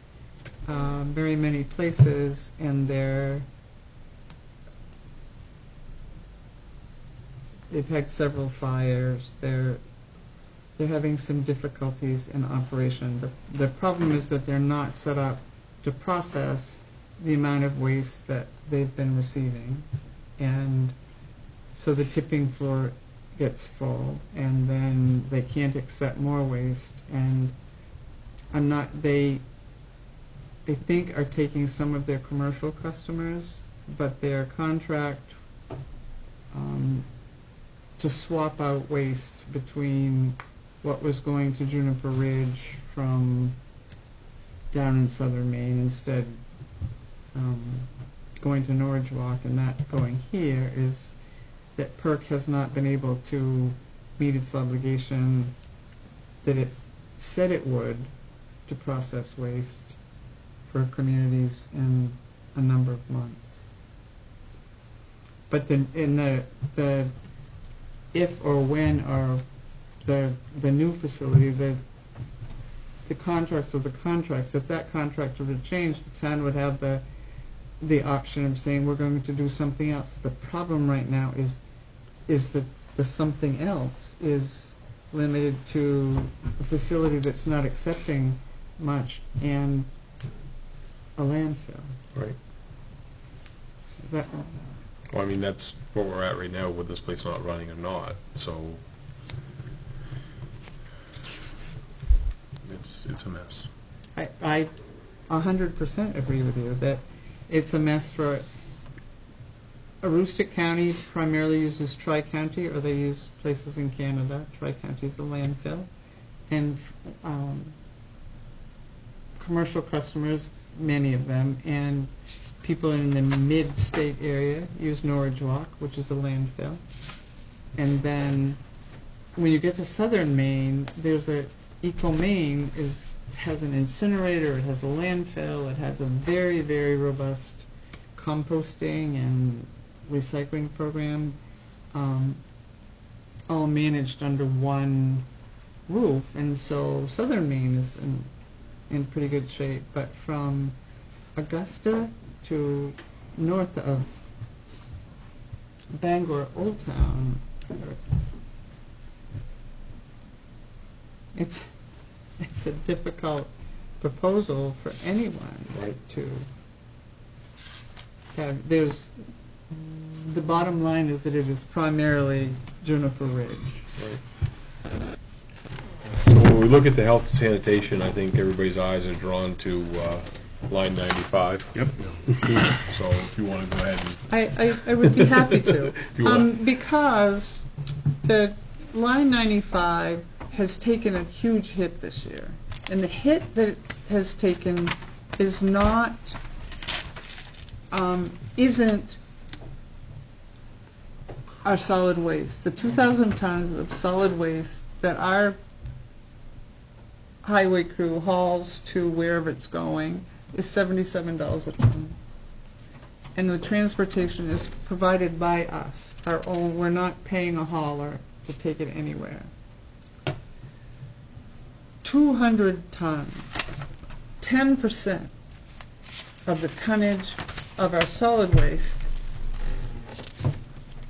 very many places, and they've had several fires. They're having some difficulties in operation. The problem is that they're not set up to process the amount of waste that they've been receiving, and so the tipping floor gets full, and then they can't accept more waste, and they think are taking some of their commercial customers, but their contract to swap out waste between what was going to Juniper Ridge from down in southern Maine, instead going to Norwich Walk and that going here, is that PERC has not been able to meet its obligation that it said it would to process waste for communities in a number of months. But then in the if or when or the new facility, the contracts of the contracts, if that contract were to change, the town would have the option of saying we're going to do something else. The problem right now is that the something else is limited to a facility that's not accepting much and a landfill. Right. That, Well, I mean, that's where we're at right now with this place not running or not, so it's a mess. I 100% agree with you that it's a mess for Aroostook County primarily uses Tri-County, or they use places in Canada. Tri-County is a landfill. And commercial customers, many of them, and people in the mid-state area use Norwich Walk, which is a landfill. And then when you get to southern Maine, there's Eco Maine has an incinerator, it has a landfill, it has a very, very robust composting and recycling program, all managed under one roof. And so southern Maine is in pretty good shape. But from Augusta to north of Bangor, Old Town, it's a difficult proposal for anyone to have. The bottom line is that it is primarily Juniper Ridge. Right. So when we look at the health and sanitation, I think everybody's eyes are drawn to line 95. Yep. So if you want to go ahead and... I would be happy to. You want? Because the line 95 has taken a huge hit this year. And the hit that it has taken is not, isn't our solid waste. The 2,000 tons of solid waste that our highway crew hauls to wherever it's going is $77 a ton. And the transportation is provided by us, our own. We're not paying a hauler to take it anywhere. 200 tons, 10% of the tonnage of our solid waste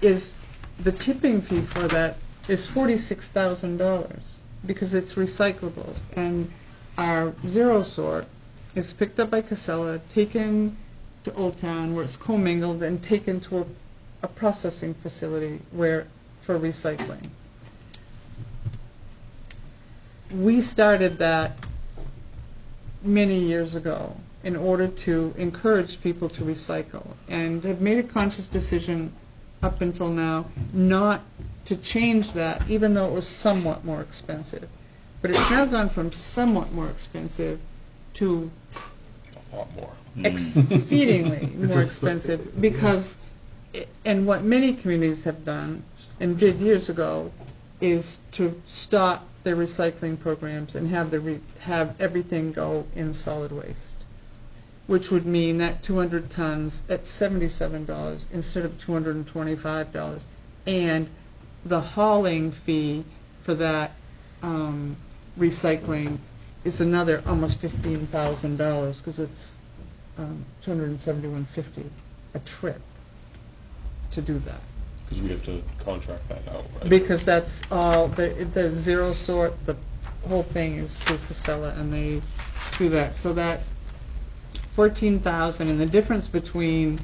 is, the tipping fee for that is $46,000 because it's recyclables. And our zero sort is picked up by Casella, taken to Old Town where it's commingled and taken to a processing facility for recycling. We started that many years ago in order to encourage people to recycle, and have made a conscious decision up until now not to change that, even though it was somewhat more expensive. But it's now gone from somewhat more expensive to A lot more. exceedingly more expensive, because, and what many communities have done and did years ago is to stop their recycling programs and have everything go in solid waste, which would mean that 200 tons at $77 instead of $225, and the hauling fee for that recycling is another almost $15,000, because it's $271.50 a trip to do that. Because we have to contract that out, right? Because that's all, the zero sort, the whole thing is through Casella, and they do that. So that 14,000, and the difference between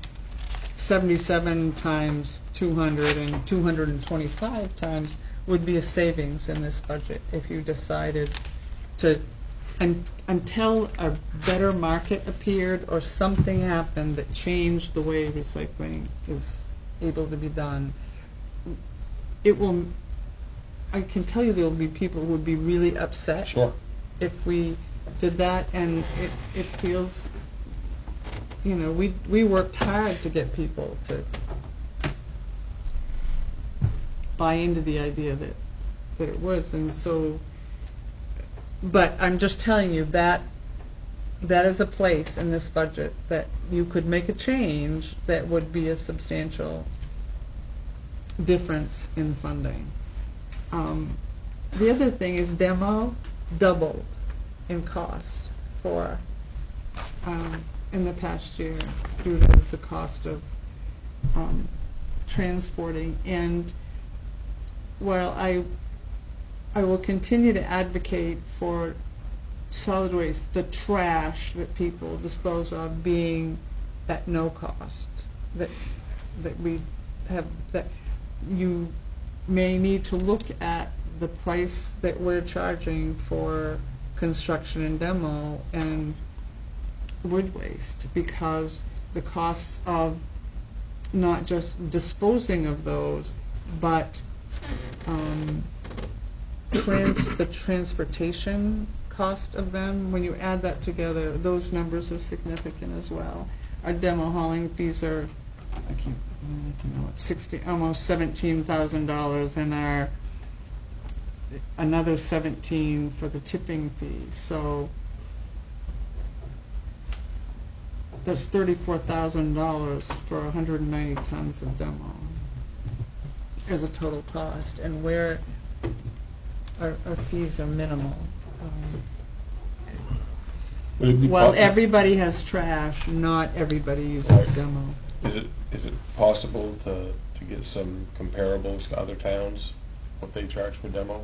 77 times 200 and 225 times would be a savings in this budget if you decided to, until a better market appeared or something happened that changed the way recycling is able to be done. It will, I can tell you there will be people who would be really upset Sure. if we did that, and it feels, you know, we worked hard to get people to buy into the idea that it was, and so, but I'm just telling you that is a place in this budget that you could make a change that would be a substantial difference in funding. The other thing is demo doubled in cost for in the past year due to the cost of transporting. And while I will continue to advocate for solid waste, the trash that people dispose of being at no cost, that we have, that you may need to look at the price that we're charging for construction and demo and wood waste, because the costs of not just disposing of those, but the transportation cost of them, when you add that together, those numbers are significant as well. Our demo hauling fees are, I can't know, almost $17,000, and our another 17 for the tipping fee. So that's $34,000 for 190 tons of demo as a total cost, and where our fees are minimal. Would it be While everybody has trash, not everybody uses demo. Is it possible to get some comparables to other towns, what they charge for demo?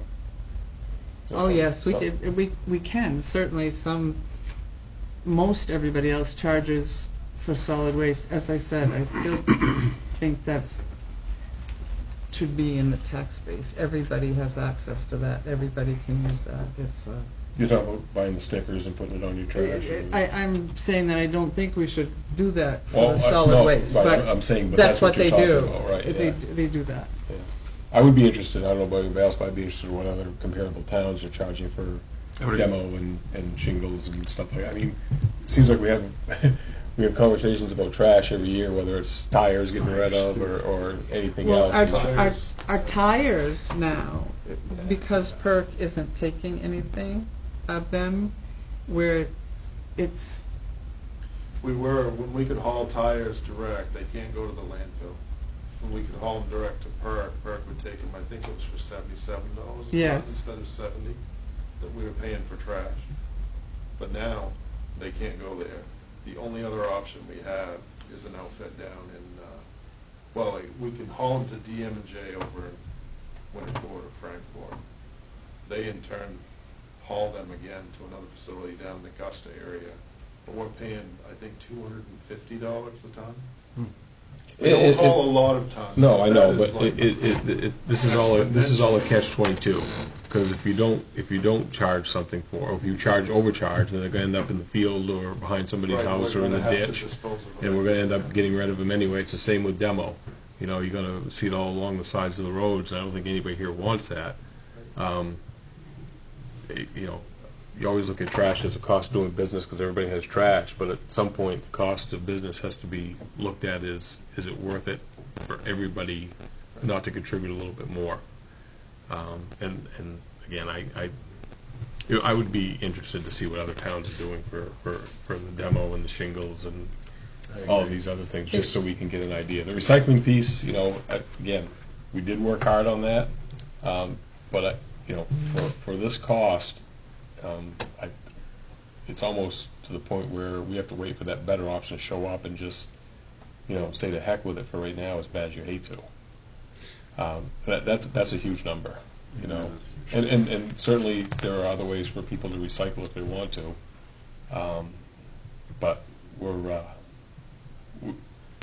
Oh, yes, we can, certainly. Most everybody else charges for solid waste. As I said, I still think that's should be in the tax base. Everybody has access to that. Everybody can use that. It's You're talking about buying the stickers and putting it on your trash? I'm saying that I don't think we should do that for Well, the solid no, waste, right, but I'm saying, but that's what you're they do. talking about, right, yeah. They do that. Yeah. I would be interested, I don't know about anybody else, but I'd be interested in what other comparable towns are charging for demo and shingles and stuff like that. I mean, it seems like we have we have conversations about trash every year, whether it's tires getting rid of or anything Well, else. our tires now, because PERC isn't taking anything of them, where it's... When we could haul tires direct, they can't go to the landfill. When we could haul them direct to PERC, PERC would take them, I think it was for $77 a Yes. ton instead of $70 that we were paying for trash. But now, they can't go there. The only other option we have is an outfit down in, we can haul them to DM&J over in Winterport or Frankport. They in turn haul them again to another facility down in the Augusta area. But we're paying, I think, $250 a ton. We don't haul a lot of tons. No, I know, That is but like this is all a catch-22. Because if you don't charge something for, or if you overcharge, then they're going to end up in the field or behind somebody's Right, house we're or in the gonna have to ditch, dispose of and them. we're going to end up getting rid of them anyway. It's the same with demo. You know, you're going to see it all along the sides of the roads, and I don't think anybody here wants that. You know, you always look at trash as a cost of doing business because everybody has trash, but at some point, the cost of business has to be looked at as, is it worth it for everybody not to contribute a little bit more? And again, I would be interested to see what other towns are doing for the demo and the shingles and all of these other things, just so we can get an idea. The recycling piece, you know, again, we did work hard on that, but you know, for this cost, it's almost to the point where we have to wait for that better option to show up and just, say to heck with it for right now, as bad as you hate to. That's a huge number, And certainly there are other ways for people to recycle if they want to. But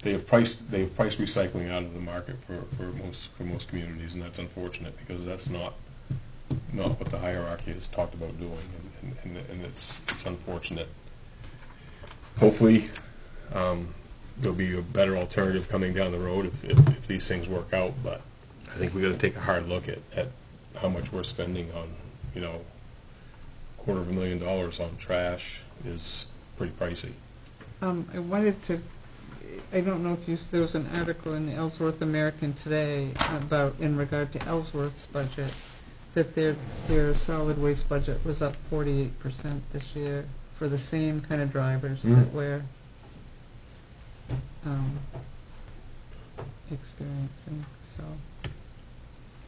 they have priced recycling out of the market for most communities, and that's unfortunate because that's not what the hierarchy has talked about doing, and it's unfortunate. Hopefully, there'll be a better alternative coming down the road if these things work out. But I think we got to take a hard look at how much we're spending on, $250,000 on trash is pretty pricey. I wanted to, I don't know if there was an article in the Ellsworth American today in regard to Ellsworth's budget, that their solid waste budget was up 48% this year for the same kind of drivers that we're experiencing, so.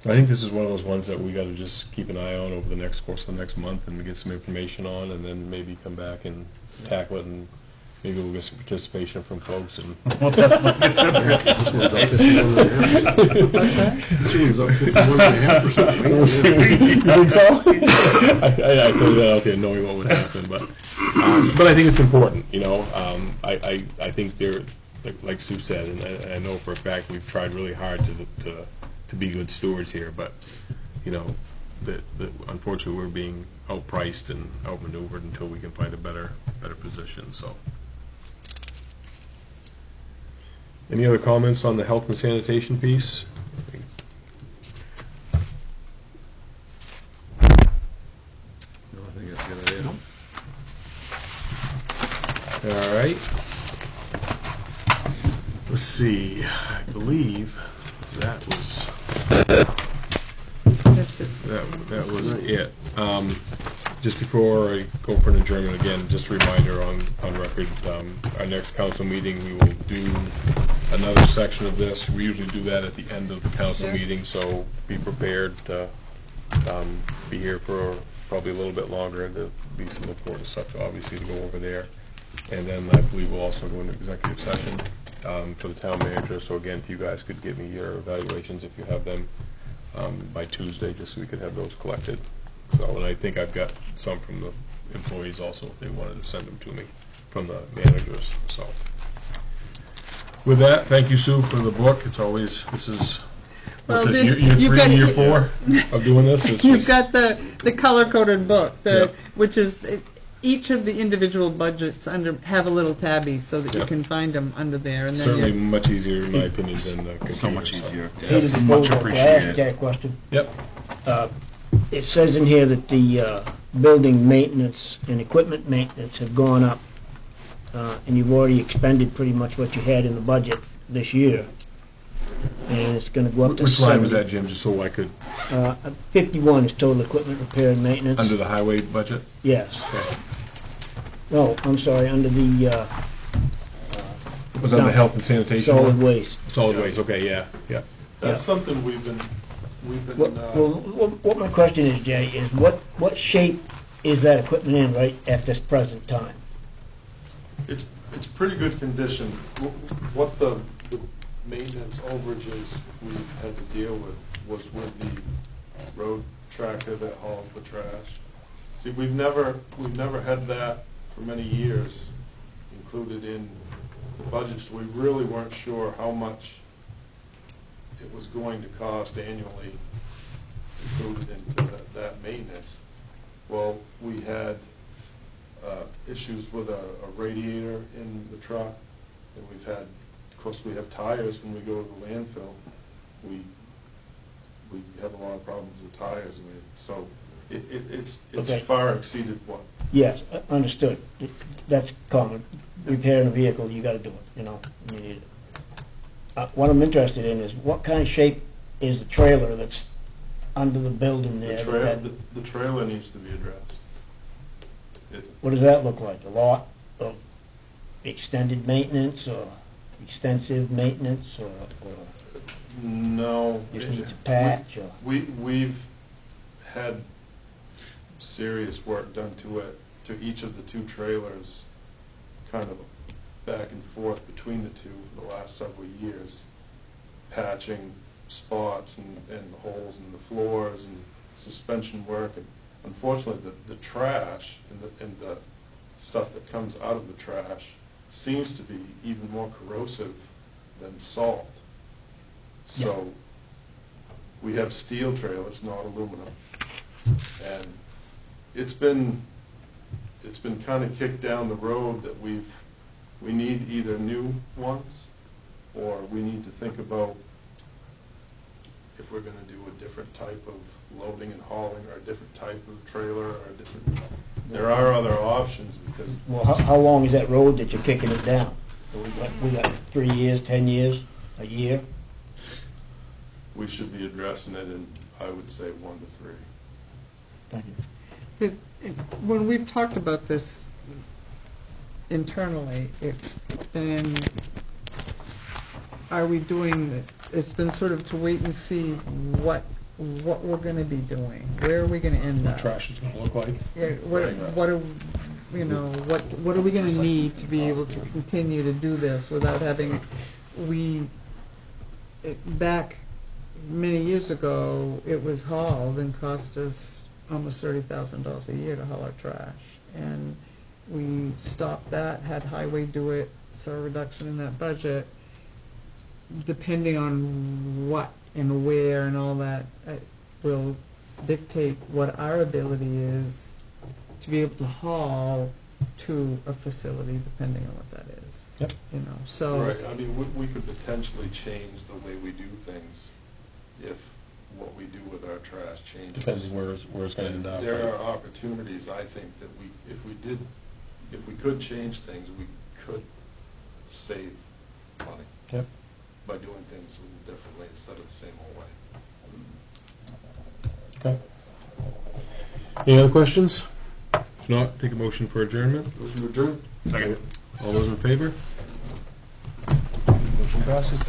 So I think this is one of those ones that we got to just keep an eye on over the course of the next month and get some information on, and then maybe come back and tackle it, and maybe we'll get some participation from folks. And This one's up 51.5%. This one's up 51.5%. We'll see. You think so? I threw that out there knowing what would happen, but I think it's important. I think they're like Sue said, and I know for a fact we've tried really hard to be good stewards here, but that unfortunately we're being outpriced and outmaneuvered until we can find a better position. So, any other comments on the health and sanitation piece? No, I think that's a good idea. All right. Let's see. I believe that was That's it. that was it. Just before I go for an adjournment again, just a reminder on record, our next council meeting, we will do another section of this. We usually do that at the end of the council meeting, so be prepared to be here for probably a little bit longer. There'll be some important stuff, obviously, to go over there. And then I believe we'll also go into executive session for the town manager. So again, if you guys could give me your evaluations, if you have them, by Tuesday, just so we could have those collected. So, and I think I've got some from the employees also, if they wanted to send them to me from the managers. So, with that, thank you, Sue, for the book. It's always, this is, what's Well, this, year you've 3 got- and year 4 of doing this? You've got the color-coded book, Yep. which is, each of the individual budgets have a little tabby so that you Yep. can find them under there. And then Certainly much easier, in my opinion, than the computer. So much easier. Peter Yes. Much DeBoer, can I appreciated. ask you a question? Yep. It says in here that the building maintenance and equipment maintenance have gone up, and you've already expended pretty much what you had in the budget this year. And it's gonna go up to Which line was 70. that, Jim, just so I could, 51 is total equipment repair and maintenance. under the highway budget? Yes. Okay. No, I'm sorry, under the Was that the health and sanitation solid one? waste. Solid waste, okay, yeah. That's something we've been, What my question is, Jay, is what shape is that equipment in right at this present time? it's pretty good condition. What the maintenance overages we've had to deal with was with the road tractor that hauls the trash. See, we've never had that for many years included in the budget, so we really weren't sure how much it was going to cost annually included into that maintenance. Well, we had issues with a radiator in the truck, and we've had, of course, we have tires when we go to the landfill. We have a lot of problems with tires, so it's Okay. far exceeded what. Yes, understood. That's common. Repairing a vehicle, you gotta do it, you need it. What I'm interested in is what kind of shape is the trailer that's under the building there? The trailer needs to be addressed. What does that look like? A lot of extended maintenance or extensive maintenance or No. just needs a patch or? We've had serious work done to it to each of the two trailers, kind of back and forth between the two for the last several years, patching spots and holes in the floors and suspension work. And unfortunately, the trash and the stuff that comes out of the trash seems to be even more corrosive than salt. So we have steel trailers, not aluminum, and it's been kind of kicked down the road that we need either new ones, or we need to think about if we're going to do a different type of loading and hauling, or a different type of trailer, or a different. There are other options because. Well, how long is that road that you're kicking it down? We got 3 years, 10 years, a year? We should be addressing it in, I would say, 1 to 3. Thank you. When we've talked about this internally, it's been, are we doing, it's been sort of to wait and see what we're going to be doing. Where are we going to end up? Trash is gonna look like. Yeah, what are, you know, what are we going to need to be able to continue to do this without having, back many years ago, it was hauled and cost us almost $30,000 a year to haul our trash. And we stopped that, had Highway do it, saw a reduction in that budget. Depending on what and where and all that, will dictate what our ability is to be able to haul to a facility, depending on what that is. Yep. You know, so. Right, I mean, we could potentially change the way we do things if what we do with our trash changes. Depends where it's gonna end up. There are opportunities, I think, that if we could change things, we could save money. Yep. By doing things a little differently instead of the same old way. Okay. Any other questions? If not, take a motion for adjournment. Motion to adjourn? Second. All those in favor? Motion passes.